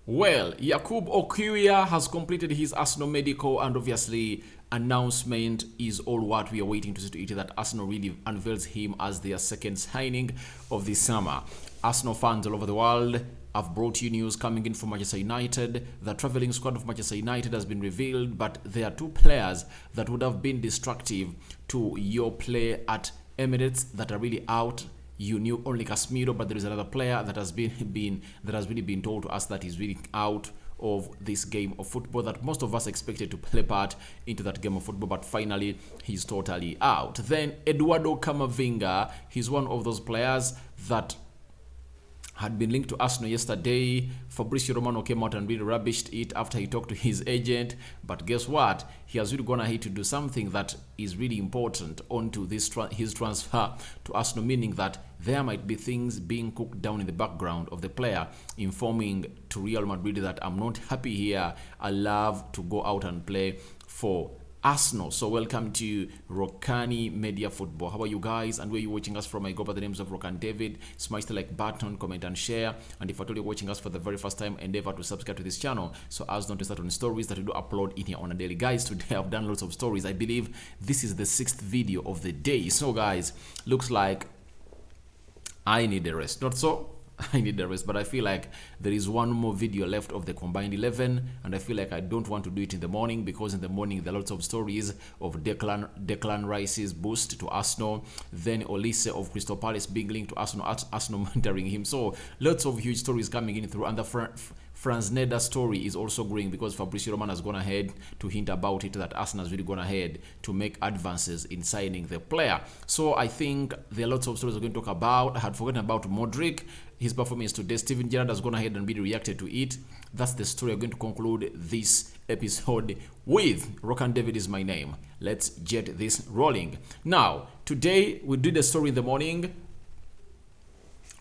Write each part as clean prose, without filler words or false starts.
Well, Yakub Kiwior has completed his Arsenal medical, and obviously announcement is all what we are waiting to see to it, that Arsenal really unveils him as their second signing of the summer. Arsenal fans all over the world have brought you news coming in from Manchester United. The travelling squad of Manchester United has been revealed, but there are two players that would have been destructive to your play at Emirates that are really out. You knew only Casemiro, but there is another player that has really been told to us that he's really out of this game of football, that most of us expected to play part into that game of football, but finally he's totally out. Then Eduardo Camavinga, he's one of those players that had been linked to Arsenal yesterday. Fabrizio Romano came out and really rubbished it after he talked to his agent. But guess what? He has really gone ahead to do something that is really important onto his transfer to Arsenal, meaning that there might be things being cooked down in the background of the player, informing to Real Madrid that I'm not happy here. I love to go out and play for Arsenal. So welcome to Rokani Media Football. How are you guys? And where you watching us from? I go by the names of Rokani David. Smash the like button, comment and share. And if at all you're watching us for the very first time, endeavor to subscribe to this channel so as not to start on stories that we do upload in here on a daily. Guys, today I've done lots of stories. I believe this is the 6th video of the day. So guys, looks like I need a rest. Not so? I need the rest, but I feel like there is one more video left of the combined 11, and I feel like I don't want to do it in the morning, because in the morning there are lots of stories of Declan Rice's boost to Arsenal, then Olise of Crystal Palace being linked to Arsenal mentoring him. So lots of huge stories coming in through, and the Franz Neda story is also growing because Fabrizio Romano has gone ahead to hint about it, that Arsenal has really gone ahead to make advances in signing the player. So I think there are lots of stories we're going to talk about. I had forgotten about Mudryk, his performance today. Steven Gerrard has gone ahead and really reacted to it. That's the story I'm going to conclude this episode with. Rokani David is my name. Let's get this rolling. Now, today we did a story in the morning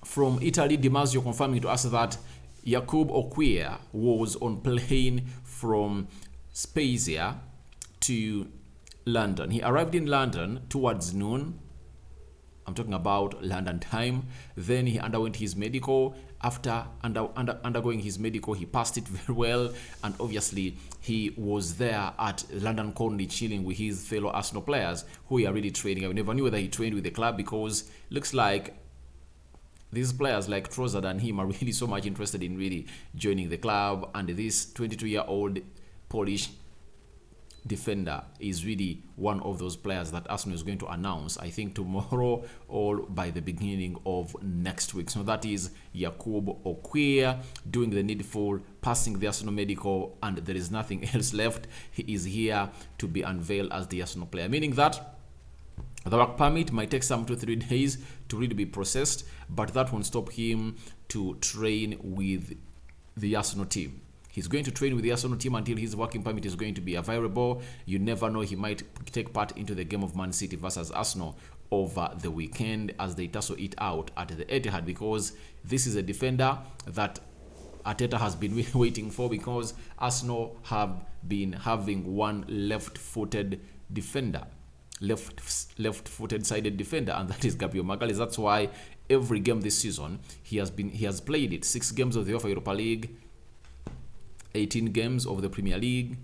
from Italy. Di Marzio confirming to us that Yakub Kiwior was on plane from Spezia to London. He arrived in London towards noon. I'm talking about London time. Then he underwent his medical. After undergoing his medical, he passed it very well. And obviously, he was there at London Colney chilling with his fellow Arsenal players who are really training. I never knew whether he trained with the club, because looks like these players like Trossard and him are really so much interested in really joining the club. And this 22-year-old Polish defender is really one of those players that Arsenal is going to announce, I think tomorrow or by the beginning of next week. So that is Yakub Kiwior doing the needful, passing the Arsenal medical, and there is nothing else left. He is here to be unveiled as the Arsenal player, meaning that the work permit might take some 2 or 3 days to really be processed, but that won't stop him to train with the Arsenal team. He's going to train with the Arsenal team until his working permit is going to be available. You never know, he might take part into the game of Man City versus Arsenal over the weekend as they tussle it out at the Etihad, because this is a defender that Arteta has been waiting for, because Arsenal have been having one left-footed defender, left-footed sided defender, and that is Gabriel Magalhaes. That's why every game this season he has played it. 6 games of the UEFA Europa League, 18 games of the Premier League,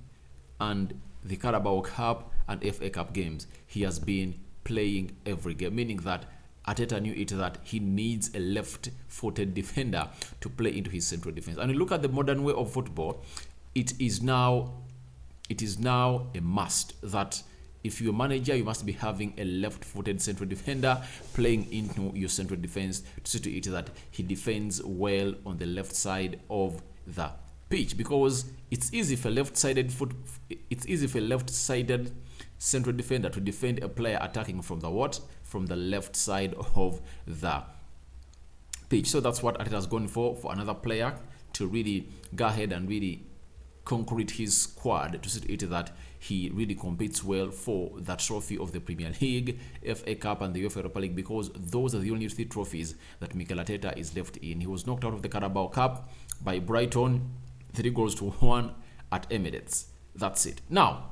and the Carabao Cup and FA Cup games. He has been playing every game, meaning that Arteta knew it, that he needs a left-footed defender to play into his central defense. And you look at the modern way of football, it is now a must that if you're a manager, you must be having a left-footed central defender playing into your central defense to see to it that he defends well on the left side of the pitch, because it's easy for left-sided central defender to defend a player attacking from the left side of the pitch. So that's what Arteta has gone for another player to really go ahead and really concrete his squad to see to it that he really competes well for that trophy of the Premier League, FA Cup and the UEFA Europa League, because those are the only 3 trophies that Mikel Arteta is left in. He was knocked out of the Carabao Cup by Brighton 3-1 at Emirates. That's it. Now,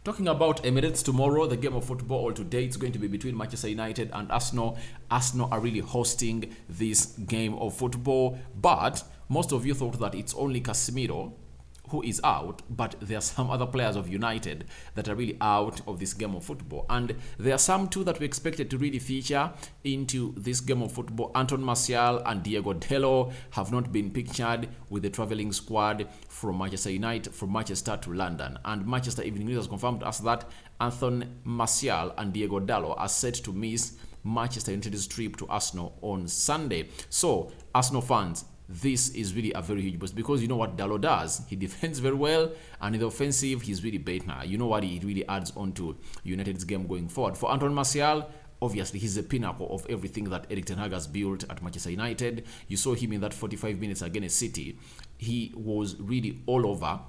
talking about Emirates, tomorrow, the game of football all today, it's going to be between Manchester United and Arsenal. Arsenal are really hosting this game of football, but most of you thought that it's only Casemiro who is out, but there are some other players of United that are really out of this game of football. And there are some too that we expected to really feature into this game of football. Anton Martial and Diego Dello have not been pictured with the travelling squad from Manchester United, from Manchester to London. And Manchester Evening News has confirmed to us that Anton Martial and Diego Dallo are set to miss Manchester United's trip to Arsenal on Sunday. So, Arsenal fans, this is really a very huge boost, because you know what Dallo does? He defends very well, and in the offensive, he's really better. You know what he really adds on to United's game going forward. For Anton Martial, obviously, he's the pinnacle of everything that Erik ten Hag has built at Manchester United. You saw him in that 45 minutes against City. He was really all over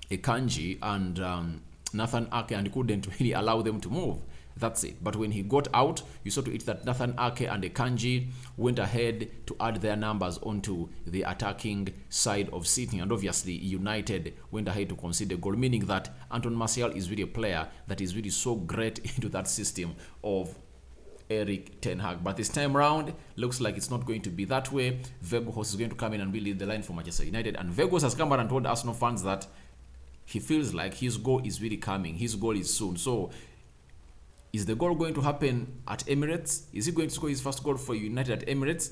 Akanji and Nathan Ake, and couldn't really allow them to move. That's it. But when he got out, you saw to it that Nathan Ake and Akanji went ahead to add their numbers onto the attacking side of City. And obviously, United went ahead to concede a goal, meaning that Anton Martial is really a player that is really so great into that system of Erik ten Hag. But this time around, looks like it's not going to be that way. Weghorst is going to come in and really lead the line for Manchester United. And Weghorst has come out and told Arsenal fans that he feels like his goal is really coming. His goal is soon. So, is the goal going to happen at Emirates? Is he going to score his first goal for United at Emirates?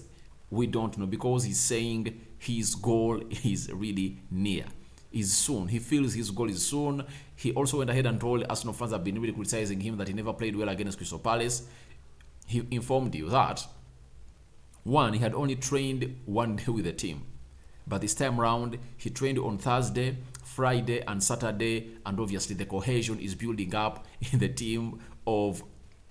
We don't know, because he's saying his goal is really near. Is soon. He feels his goal is soon. He also went ahead and told Arsenal fans have been really criticizing him that he never played well against Crystal Palace. He informed you that, one, he had only trained one day with the team. But this time around, he trained on Thursday, Friday, and Saturday, and obviously the cohesion is building up in the team of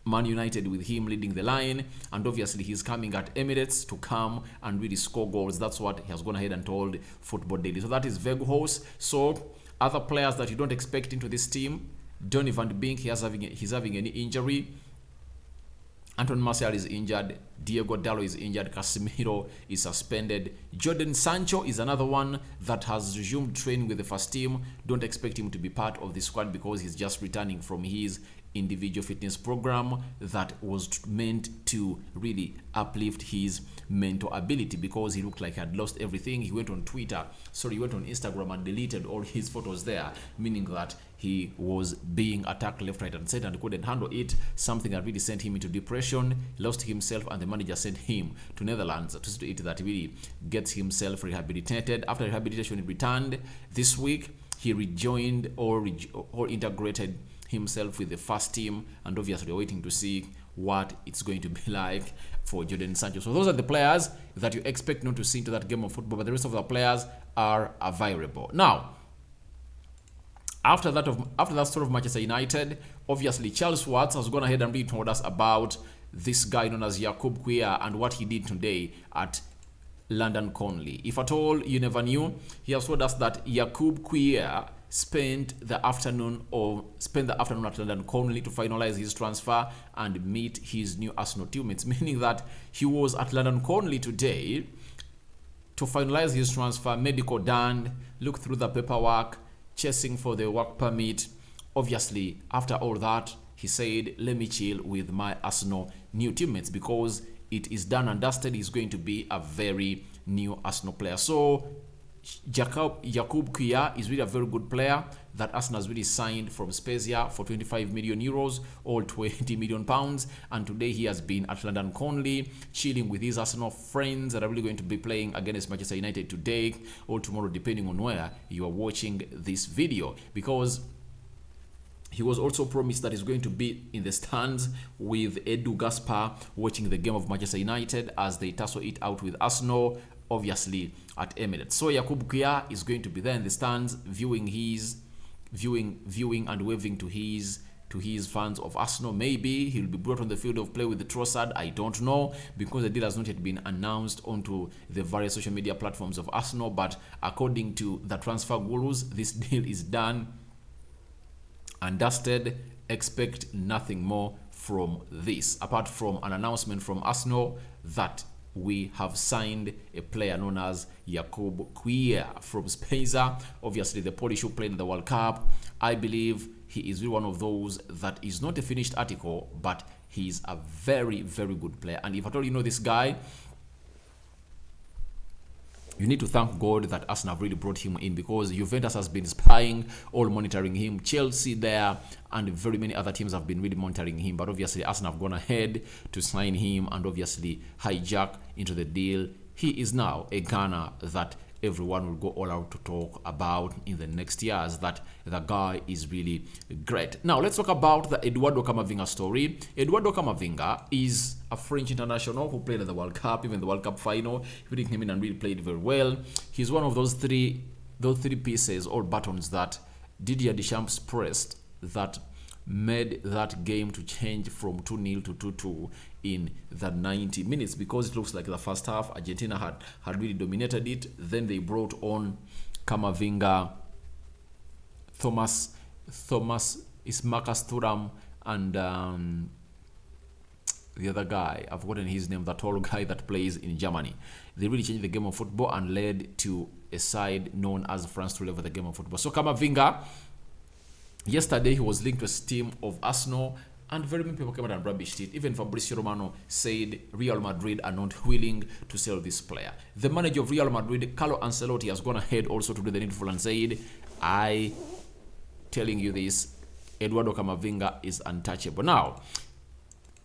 Man United with him leading the line, and obviously he's coming at Emirates to come and really score goals. That's what he has gone ahead and told Football Daily. So that is Weghorst. So other players that you don't expect into this team, Donny van de Beek, he's having any injury. Anton Martial is injured. Diego Dallo is injured. Casemiro is suspended. Jadon Sancho is another one that has resumed training with the first team. Don't expect him to be part of the squad because he's just returning from his individual fitness program that was meant to really uplift his mental ability, because he looked like he had lost everything. He went on Instagram and deleted all his photos there, meaning that he was being attacked left, right, and center and couldn't handle it. Something that really sent him into depression, lost himself, and the manager sent him to Netherlands to see it that really gets himself rehabilitated. After rehabilitation, he returned this week. He rejoined or integrated himself with the first team, and obviously we're waiting to see what it's going to be like for Jadon Sancho. So those are the players that you expect not to see into that game of football, but the rest of the players are available. Now, after that sort of Manchester United, obviously Charles Watts has gone ahead and really told us about this guy known as Yakub Kiwior and what he did today at London Conley. If at all you never knew, he has told us that Yakub Kiwior spent the afternoon at London Conley to finalize his transfer and meet his new Arsenal teammates, meaning that he was at London Conley today to finalize his transfer, medical done, look through the paperwork, chasing for the work permit. Obviously, after all that, he said, let me chill with my Arsenal new teammates, because it is done and dusted. He's going to be a very new Arsenal player. So Yakub Kiwior is really a very good player that Arsenal has really signed from Spezia for 25 million euros or 20 million pounds. And today he has been at London Conley, chilling with his Arsenal friends that are really going to be playing against Manchester United today or tomorrow, depending on where you are watching this video. Because he was also promised that he's going to be in the stands with Edu Gaspar watching the game of Manchester United as they tussle it out with Arsenal, obviously at Emirates. So Yakub Kiwior is going to be there in the stands, viewing and waving to his fans of Arsenal. Maybe he'll be brought on the field of play with the Trossard. I don't know, because the deal has not yet been announced onto the various social media platforms of Arsenal. But according to the transfer gurus, this deal is done and dusted. Expect nothing more from this, apart from an announcement from Arsenal that we have signed a player known as Yakub Kiwior from Spezia. Obviously, the Polish who played in the World Cup. I believe he is really one of those that is not a finished article, but he's a very, very good player. And if at all you know this guy, You need to thank God that Arsenal have really brought him in, because Juventus has been spying, all monitoring him. Chelsea there and very many other teams have been really monitoring him. But obviously Arsenal have gone ahead to sign him and obviously hijack into the deal. He is now a Ghana that everyone will go all out to talk about in the next years, that the guy is really great. Now let's talk about the Eduardo Camavinga story. Eduardo Camavinga is a French international who played at the World Cup, even the World Cup final. He really came in and really played very well. He's one of those three pieces or buttons that Didier Deschamps pressed that made that game to change from 2-0 to 2-2 in the 90 minutes, because it looks like the first half Argentina had really dominated it. Then they brought on Camavinga, Thomas is Marcus Thuram, and the other guy, I've forgotten his name, that tall guy that plays in Germany. They really changed the game of football and led to a side known as France to level the game of football. So Camavinga, yesterday he was linked to a team of Arsenal, and very many people came out and rubbished it. Even Fabrizio Romano said Real Madrid are not willing to sell this player. The manager of Real Madrid, Carlo Ancelotti, has gone ahead also to do the needful and said, I telling you this, Eduardo Camavinga is untouchable. Now,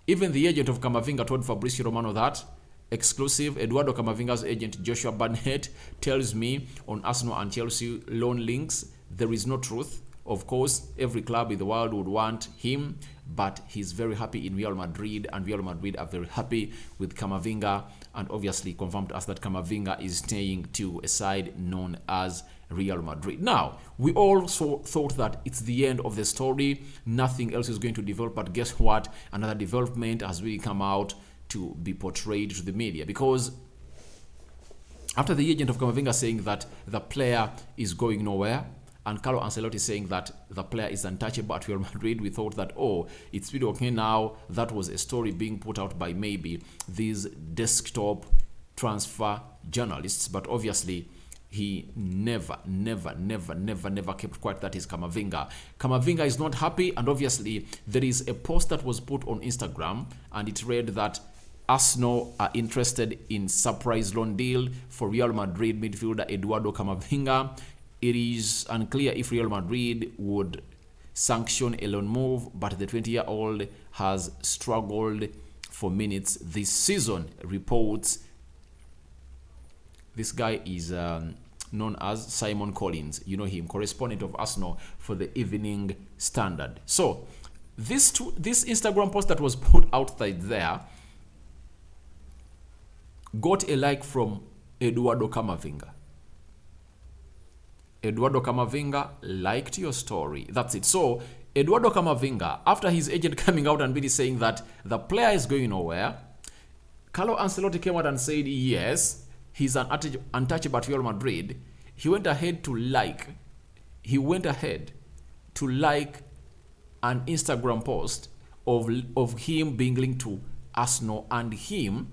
even the agent of Camavinga told Fabrizio Romano that, exclusive, Eduardo Camavinga's agent Joshua Barnett tells me on Arsenal and Chelsea loan links, there is no truth. Of course, every club in the world would want him, but he's very happy in Real Madrid, and Real Madrid are very happy with Camavinga, and obviously confirmed to us that Camavinga is staying to a side known as Real Madrid. Now, we also thought that it's the end of the story, nothing else is going to develop, but guess what? Another development has really come out to be portrayed to the media, because after the agent of Camavinga saying that the player is going nowhere, and Carlo Ancelotti saying that the player is untouchable at Real Madrid, we thought that, oh, it's really okay now. That was a story being put out by maybe these desktop transfer journalists, but obviously he never kept quiet. That is Camavinga. Camavinga is not happy, and obviously there is a post that was put on Instagram, and it read that Arsenal are interested in surprise loan deal for Real Madrid midfielder Eduardo Camavinga. It is unclear if Real Madrid would sanction a loan move, but the 20-year-old has struggled for minutes this season, reports. This guy is known as Simon Collins. You know him, correspondent of Arsenal for the Evening Standard. So this Instagram post that was put outside there got a like from Eduardo Camavinga. Eduardo Camavinga liked your story. That's it. So Eduardo Camavinga, after his agent coming out and really saying that the player is going nowhere, Carlo Ancelotti came out and said yes, he's an untouchable at Real Madrid. He went ahead to like an Instagram post of him being linked to Arsenal and him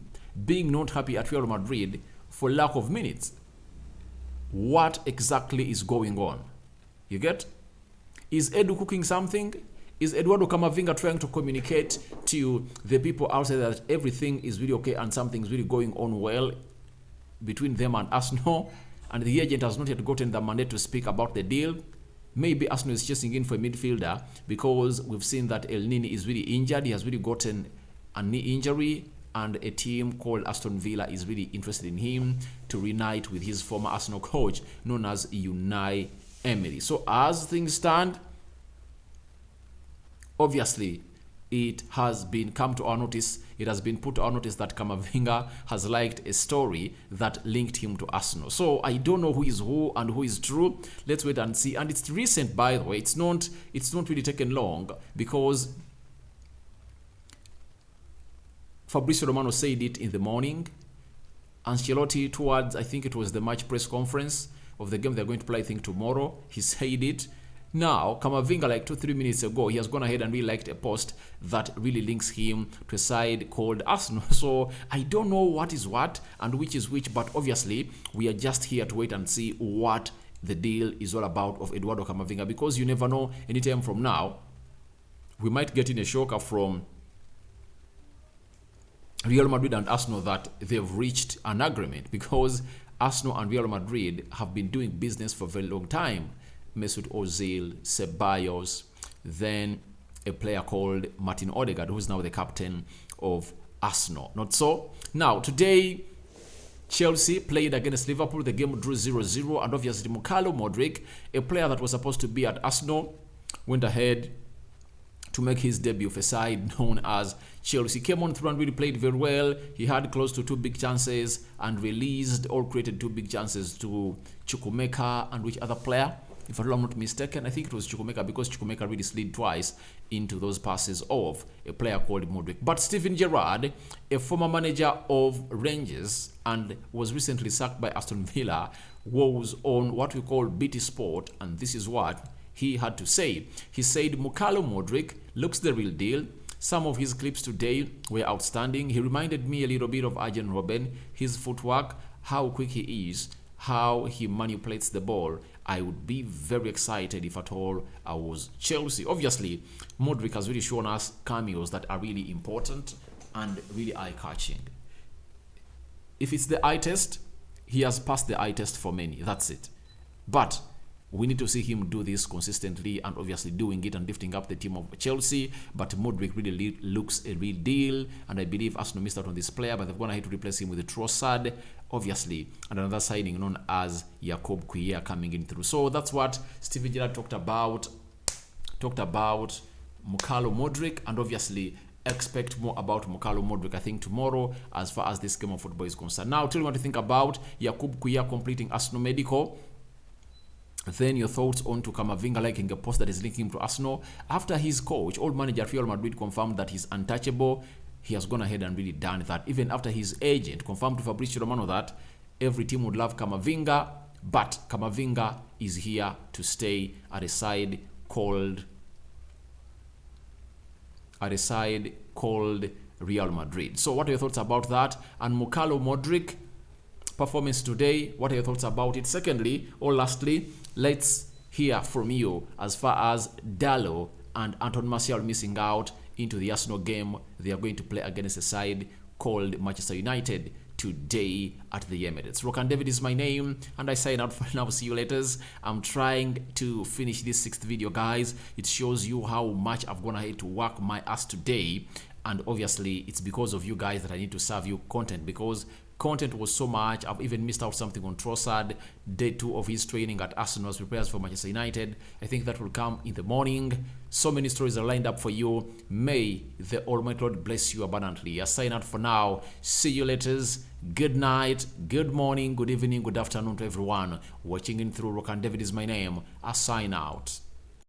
being not happy at Real Madrid for lack of minutes. What exactly is going on? You get? Is Edu cooking something? Is Eduardo Camavinga trying to communicate to the people outside that everything is really okay and something's really going on well between them and Arsenal, and the agent has not yet gotten the mandate to speak about the deal? Maybe Arsenal is chasing in for a midfielder because we've seen that El Nini is really injured. He has really gotten a knee injury, and a team called Aston Villa is really interested in him to reunite with his former Arsenal coach known as Unai Emery. So as things stand, obviously it has been put to our notice that Camavinga has liked a story that linked him to Arsenal. So I don't know who is who and who is true. Let's wait and see. And it's recent, by the way. It's not really taken long, because Fabrizio Romano said it in the morning. Ancelotti, towards, I think it was the match press conference of the game they're going to play, I think tomorrow, he said it. Now, Camavinga, like 2-3 minutes ago, he has gone ahead and really liked a post that really links him to a side called Arsenal. So I don't know what is what and which is which, but obviously we are just here to wait and see what the deal is all about of Eduardo Camavinga, because you never know, anytime from now, we might get in a shocker from Real Madrid and Arsenal that they've reached an agreement, because Arsenal and Real Madrid have been doing business for a very long time. Mesut Ozil, Ceballos, then a player called Martin Odegaard, who is now the captain of Arsenal. Not so? Now, today, Chelsea played against Liverpool. The game drew 0-0, and obviously Mukalo Mudryk, a player that was supposed to be at Arsenal, went ahead to make his debut for a side known as Chelsea. Came on through and really played very well. He had close to 2 big chances and released or created 2 big chances to Chukwuemeka and which other player? If I'm not mistaken, I think it was Chukwuemeka, because Chukwuemeka really slid twice into those passes of a player called Mudryk. But Steven Gerrard, a former manager of Rangers and was recently sacked by Aston Villa, was on what we call BT Sport, and this is what he had to say. He said, Mukalo Mudryk looks the real deal. Some of his clips today were outstanding. He reminded me a little bit of Arjen Robben, his footwork, how quick he is, how he manipulates the ball. I would be very excited if at all I was Chelsea. Obviously, Mudryk has really shown us cameos that are really important and really eye-catching. If it's the eye test, he has passed the eye test for many. That's it. But we need to see him do this consistently and obviously doing it and lifting up the team of Chelsea. But Mudryk really looks a real deal, and I believe Arsenal missed out on this player, but they've gone ahead to replace him with Trossard, obviously, and another signing known as Yakub Kiwior coming in through. So that's what Steven Gerrard talked about Mukalo Mudryk, and obviously expect more about Mukalo Mudryk, I think, tomorrow as far as this game of football is concerned. Now, tell me what you think about Yakub Kiwior completing Arsenal medical. Then your thoughts on to Camavinga liking a post that is linking him to Arsenal. After his coach, old manager Real Madrid, confirmed that he's untouchable, he has gone ahead and really done that. Even after his agent confirmed to Fabrizio Romano that every team would love Camavinga, but Camavinga is here to stay at a side called Real Madrid. So what are your thoughts about that? And Mukalo Mudryk performance today, what are your thoughts about it? Secondly, or lastly, let's hear from you as far as Dalot and Anton Martial missing out into the Arsenal game. They are going to play against a side called Manchester United today at the Emirates. Rokani David is my name, and I sign out for now. See you later. I'm trying to finish this 6th video, guys. It shows you how much I've gone ahead to work my ass today, and obviously it's because of you guys that I need to serve you content, because content was so much. I've even missed out something on Trossard, day 2 of his training at Arsenal as prepares for Manchester United. I think that will come in the morning. So many stories are lined up for you. May the Almighty Lord bless you abundantly. I sign out for now. See you later. Good night, good morning, good evening, good afternoon to everyone watching in through Rokani David is my name. I sign out.